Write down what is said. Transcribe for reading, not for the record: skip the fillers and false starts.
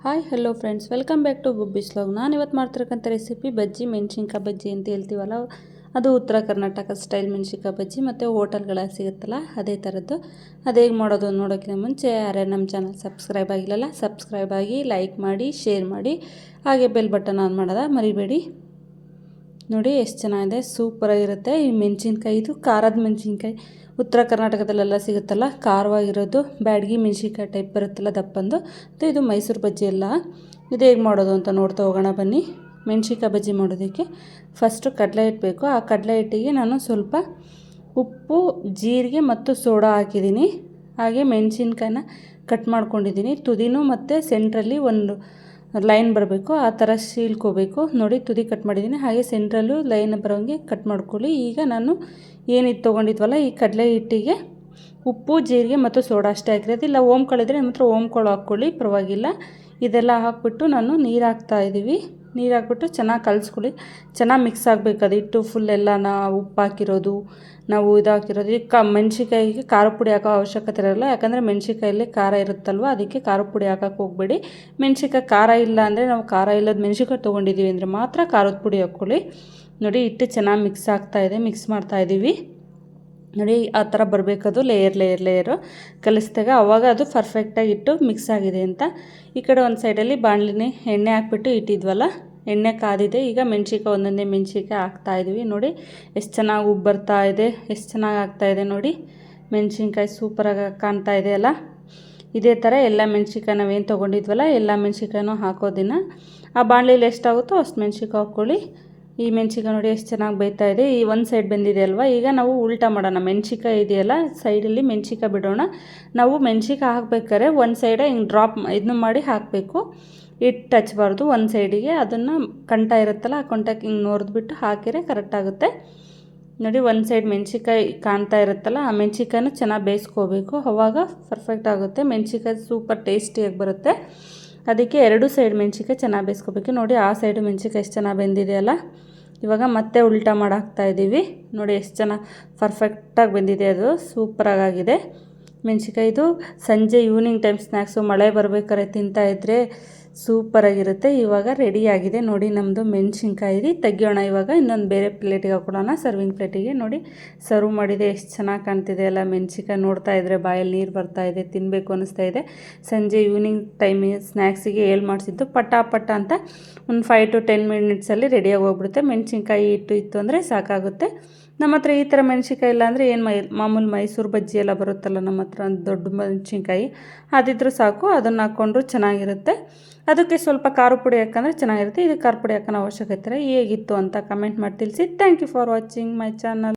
Hi hello friends, welcome back to Gubbi's vlog. ನಾನು ಇವತ್ತು ಮಾಡ್ತಿರಕ್ಕಂಥ recipe ಬಜ್ಜಿ, ಮೆಣಸಿನ್ಕಾಯಿ ಬಜ್ಜಿ ಅಂತ ಹೇಳ್ತೀವಲ್ಲ, ಅದು ಉತ್ತರ ಕರ್ನಾಟಕ ಸ್ಟೈಲ್ ಮೆಣಸಿನ್ಕಾಯಿ ಬಜ್ಜಿ ಮತ್ತು ಹೋಟೆಲ್ಗಳಲ್ಲಿ ಸಿಗುತ್ತಲ್ಲ ಅದೇ ಥರದ್ದು. ಅದು ಹೇಗೆ ಮಾಡೋದು ನೋಡೋಕ್ಕಿಂತ ಮುಂಚೆ ಯಾರ್ಯಾರು ನಮ್ಮ ಚಾನಲ್ ಸಬ್ಸ್ಕ್ರೈಬ್ ಆಗಿಲ್ಲಲ್ಲ, ಸಬ್ಸ್ಕ್ರೈಬ್ ಆಗಿ, ಲೈಕ್ ಮಾಡಿ, ಶೇರ್ ಮಾಡಿ, ಹಾಗೆ ಬೆಲ್ ಬಟನ್ ಆನ್ ಮಾಡೋದ ಮರಿಬೇಡಿ. ನೋಡಿ ಎಷ್ಟು ಚೆನ್ನಾಗಿದೆ, ಸೂಪರಾಗಿರುತ್ತೆ. ಈ ಮೆಣಸಿನ್ಕಾಯಿ ಇದು ಖಾರದ ಮೆಣಸಿನ್ಕಾಯಿ, ಉತ್ತರ ಕರ್ನಾಟಕದಲ್ಲೆಲ್ಲ ಸಿಗುತ್ತಲ್ಲ, ಖಾರವಾಗಿರೋದು, ಬ್ಯಾಡಗಿ ಮೆಣಸಿನ್ಕಾಯಿ ಟೈಪ್ ಬರುತ್ತಲ್ಲ ದಪ್ಪಂದು. ಮತ್ತು ಇದು ಮೈಸೂರು ಬಜ್ಜಿ ಎಲ್ಲ. ಇದು ಹೇಗೆ ಮಾಡೋದು ಅಂತ ನೋಡ್ತಾ ಹೋಗೋಣ ಬನ್ನಿ. ಮೆಣಸಿನ್ಕಾಯಿ ಬಜ್ಜಿ ಮಾಡೋದಕ್ಕೆ ಫಸ್ಟು ಕಡಲೆ ಹಿಟ್ಟು ಬೇಕು. ಆ ಕಡಲೆ ಹಿಟ್ಟಿಗೆ ನಾನು ಸ್ವಲ್ಪ ಉಪ್ಪು, ಜೀರಿಗೆ ಮತ್ತು ಸೋಡಾ ಹಾಕಿದ್ದೀನಿ. ಹಾಗೆ ಮೆಣಸಿನ್ಕಾಯಿನ ಕಟ್ ಮಾಡ್ಕೊಂಡಿದ್ದೀನಿ. ತುದಿನೂ ಮತ್ತು ಸೆಂಟ್ರಲ್ಲಿ ಒಂದು ಲೈನ್ ಬರಬೇಕು, ಆ ಥರ ಸೀಳ್ಕೋಬೇಕು. ನೋಡಿ, ತುದಿ ಕಟ್ ಮಾಡಿದ್ದೀನಿ. ಹಾಗೆ ಸೆಂಟ್ರಲ್ಲೂ ಲೈನ್ ಬರೋಂಗೆ ಕಟ್ ಮಾಡ್ಕೊಳ್ಳಿ. ಈಗ ನಾನು ಏನಿದು ತೊಗೊಂಡಿದ್ವಲ್ಲ, ಈ ಕಡಲೆ ಹಿಟ್ಟಿಗೆ ಉಪ್ಪು, ಜೀರಿಗೆ ಮತ್ತು ಸೋಡಾ ಅಷ್ಟೇ ಹಾಕಿರೋದು. ಇಲ್ಲ ಓಮ್ಕಾಳಿದ್ರೆ ನಿಮ್ಮ ಹತ್ರ ಓಮ್ಕಾಳು ಹಾಕ್ಕೊಳ್ಳಿ, ಪರವಾಗಿಲ್ಲ. ಇದೆಲ್ಲ ಹಾಕ್ಬಿಟ್ಟು ನಾನು ನೀರು ಹಾಕ್ತಾಯಿದ್ದೀವಿ. ನೀರು ಹಾಕ್ಬಿಟ್ಟು ಚೆನ್ನಾಗಿ ಕಲಿಸ್ಕೊಳ್ಳಿ. ಚೆನ್ನಾಗಿ ಮಿಕ್ಸ್ ಆಗಬೇಕು ಅದು ಹಿಟ್ಟು ಫುಲ್ ಎಲ್ಲ. ಉಪ್ಪು ಹಾಕಿರೋದು, ನಾವು ಇದು ಹಾಕಿರೋದು. ಈಗ ಮೆಣಸಿನ್ಕಾಯಿಗೆ ಖಾರ ಪುಡಿ ಹಾಕೋ ಅವಶ್ಯಕತೆ ಇರೋಲ್ಲ, ಯಾಕಂದರೆ ಮೆಣಸಿನ್ಕಾಯಲ್ಲಿ ಖಾರ ಇರುತ್ತಲ್ವ, ಅದಕ್ಕೆ ಖಾರ ಪುಡಿ ಹಾಕೋಕ್ಕೆ ಹೋಗಬೇಡಿ. ಮೆಣಸಿನ್ಕಾಯಿ ಖಾರ ಇಲ್ಲ ಅಂದರೆ, ನಾವು ಖಾರ ಇಲ್ಲದ ಮೆಣಸಿನ್ಕಾಯಿ ತೊಗೊಂಡಿದ್ದೀವಿ ಅಂದರೆ ಮಾತ್ರ ಖಾರದ ಪುಡಿ ಹಾಕ್ಕೊಳ್ಳಿ. ನೋಡಿ, ಹಿಟ್ಟು ಚೆನ್ನಾಗಿ ಮಿಕ್ಸ್ ಆಗ್ತಾಯಿದೆ, ಮಿಕ್ಸ್ ಮಾಡ್ತಾಯಿದ್ದೀವಿ. ನೋಡಿ, ಆ ಥರ ಬರಬೇಕದು, ಲೇಯರು ಕಲಿಸಿದಾಗ, ಆವಾಗ ಅದು ಪರ್ಫೆಕ್ಟಾಗಿ ಇಟ್ಟು ಮಿಕ್ಸ್ ಆಗಿದೆ ಅಂತ. ಈ ಕಡೆ ಒಂದು ಸೈಡಲ್ಲಿ ಬಾಣಲಿನೇ ಎಣ್ಣೆ ಹಾಕ್ಬಿಟ್ಟು ಇಟ್ಟಿದ್ವಲ್ಲ, ಎಣ್ಣೆ ಕಾದಿದೆ. ಈಗ ಮೆಣಸಿನ್ಕಾಯಿ ಒಂದೊಂದೇ ಮೆಣಸಿನ್ಕಾಯಿ ಹಾಕ್ತಾಯಿದ್ವಿ. ನೋಡಿ ಎಷ್ಟು ಚೆನ್ನಾಗಿ ಉಬ್ಬು ಬರ್ತಾ ಇದೆ, ಎಷ್ಟು ಚೆನ್ನಾಗಿ ಆಗ್ತಾಯಿದೆ ನೋಡಿ. ಮೆಣಸಿನ್ಕಾಯಿ ಸೂಪರಾಗಿ ಕಾಣ್ತಾ ಇದೆ ಅಲ್ಲ. ಇದೇ ಥರ ಎಲ್ಲ ಮೆಣಸಿನ್ಕಾಯಿ ನಾವೇನು ತೊಗೊಂಡಿದ್ವಲ್ಲ ಎಲ್ಲ ಮೆಣಸಿನ್ಕಾಯಿನೂ ಹಾಕೋದಿನ. ಆ ಬಾಣಲಿಲಿ ಎಷ್ಟಾಗುತ್ತೋ ಅಷ್ಟು ಮೆಣಸಿನ್ಕಾಯಿ ಹಾಕ್ಕೊಳ್ಳಿ. ಈ ಮೆಣಸಿನ್ಕಾಯಿ ನೋಡಿ ಎಷ್ಟು ಚೆನ್ನಾಗಿ ಬೇಯ್ತಾ ಇದೆ. ಈ ಒಂದು ಸೈಡ್ ಬೆಂದಿದೆ ಅಲ್ವಾ. ಈಗ ನಾವು ಉಲ್ಟಾ ಮಾಡೋಣ. ಮೆಣಸಿನ್ಕಾಯಿ ಇದೆಯಲ್ಲ, ಸೈಡಲ್ಲಿ ಮೆಣಸಿನ್ಕಾಯಿ ಬಿಡೋಣ. ನಾವು ಮೆಣಸಿನ್ಕಾಯಿ ಹಾಕ್ಬೇಕಾದ್ರೆ ಒಂದು ಸೈಡೆ ಹಿಂಗೆ ಡ್ರಾಪ್ ಇದನ್ನು ಮಾಡಿ ಹಾಕಬೇಕು. ಹಿಟ್ಟು ಹಚ್ಬಾರ್ದು ಒಂದು ಸೈಡಿಗೆ. ಅದನ್ನು ಕಂಠ ಇರುತ್ತಲ್ಲ, ಆ ಕಂಠಕ್ಕೆ ಹಿಂಗೆ ನೋಡಿದ್ಬಿಟ್ಟು ಹಾಕಿದರೆ ಕರೆಕ್ಟಾಗುತ್ತೆ. ನೋಡಿ, ಒಂದು ಸೈಡ್ ಮೆಣಸಿನ್ಕಾಯಿ ಕಾಣ್ತಾ ಇರುತ್ತಲ್ಲ, ಆ ಮೆಣಸಿನ್ಕಾಯಿನೂ ಚೆನ್ನಾಗಿ ಬೇಯಿಸ್ಕೋಬೇಕು, ಆವಾಗ ಪರ್ಫೆಕ್ಟ್ ಆಗುತ್ತೆ. ಮೆಣಸಿನ್ಕಾಯಿ ಸೂಪರ್ ಟೇಸ್ಟಿಯಾಗಿ ಬರುತ್ತೆ. ಅದಕ್ಕೆ ಎರಡು ಸೈಡ್ ಮೆಣಸಿನ್ಕಾಯಿ ಚೆನ್ನಾಗಿ ಬೇಯಿಸ್ಕೋಬೇಕು. ನೋಡಿ, ಆ ಸೈಡು ಮೆಣಸಿನ್ಕಾಯಿ ಎಷ್ಟು ಚೆನ್ನಾಗಿ ಬೆಂದಿದೆಯಲ್ಲ. ಇವಾಗ ಮತ್ತೆ ಉಲ್ಟಾ ಮಾಡಿ ಹಾಕ್ತಾಯಿದ್ದೀವಿ. ನೋಡಿ ಎಷ್ಟು ಚೆನ್ನಾಗಿ ಪರ್ಫೆಕ್ಟಾಗಿ ಬೆಂದಿದೆ, ಅದು ಸೂಪರಾಗಿದೆ. ಮೆಣಸಿನ್ಕಾಯಿದು ಸಂಜೆ ಈವ್ನಿಂಗ್ ಟೈಮ್ ಸ್ನ್ಯಾಕ್ಸು, ಮಳೆ ಬರಬೇಕಾದ್ರೆ ತಿಂತಾಯಿದ್ರೆ ಸೂಪರಾಗಿರುತ್ತೆ. ಇವಾಗ ರೆಡಿಯಾಗಿದೆ ನೋಡಿ ನಮ್ಮದು ಮೆಣಸಿನ್ಕಾಯಿ. ತೆಗಿಯೋಣ ಇವಾಗ. ಇನ್ನೊಂದು ಬೇರೆ ಪ್ಲೇಟಿಗೆ ಹಾಕೊಳ್ಳೋಣ, ಸರ್ವಿಂಗ್ ಪ್ಲೇಟಿಗೆ. ನೋಡಿ, ಸರ್ವ್ ಮಾಡಿದೆ, ಎಷ್ಟು ಚೆನ್ನಾಗಿ ಕಾಣ್ತಿದೆ ಅಲ್ಲ. ಮೆಣಸಿನ್ಕಾಯಿ ನೋಡ್ತಾ ಇದ್ದರೆ ಬಾಯಲ್ಲಿ ನೀರು ಬರ್ತಾಯಿದೆ, ತಿನ್ನಬೇಕು ಅನ್ನಿಸ್ತಾ ಇದೆ. ಸಂಜೆ ಈವ್ನಿಂಗ್ ಟೈಮಿಗೆ ಸ್ನ್ಯಾಕ್ಸಿಗೆ ಮಾಡಿಸಿದ್ದು, ಪಟ ಅಂತ ಒಂದು 5 to 10 ಮಿನಿಟ್ಸಲ್ಲಿ ರೆಡಿಯಾಗಿ ಹೋಗ್ಬಿಡುತ್ತೆ. ಮೆಣಸಿನ್ಕಾಯಿ ಇತ್ತು ಅಂದರೆ ಸಾಕಾಗುತ್ತೆ. ನಮ್ಮ ಹತ್ರ ಈ ಥರ ಮೆಣಸಿನ್ಕಾಯಿ ಇಲ್ಲ ಅಂದರೆ ಏನು ಮಾಮೂಲು ಮೈಸೂರು ಬಜ್ಜಿ ಎಲ್ಲ ಬರುತ್ತಲ್ಲ, ನಮ್ಮ ಹತ್ರ ಒಂದು ದೊಡ್ಡ ಮೆಣಸಿನ್ಕಾಯಿ ಅದಿದ್ರೂ ಸಾಕು, ಅದನ್ನು ಹಾಕ್ಕೊಂಡ್ರು ಚೆನ್ನಾಗಿರುತ್ತೆ. ಅದಕ್ಕೆ ಸ್ವಲ್ಪ ಖಾರ ಪುಡಿ ಹಾಕಂದ್ರೆ ಚೆನ್ನಾಗಿರುತ್ತೆ. ಇದು ಖಾರ ಪುಡಿ ಹಾಕೋಣ ಅವಶ್ಯಕತೆ ಹೇಗಿತ್ತು ಅಂತ ಕಮೆಂಟ್ ಮಾಡಿ ತಿಳಿಸಿ. Thank you for watching my channel.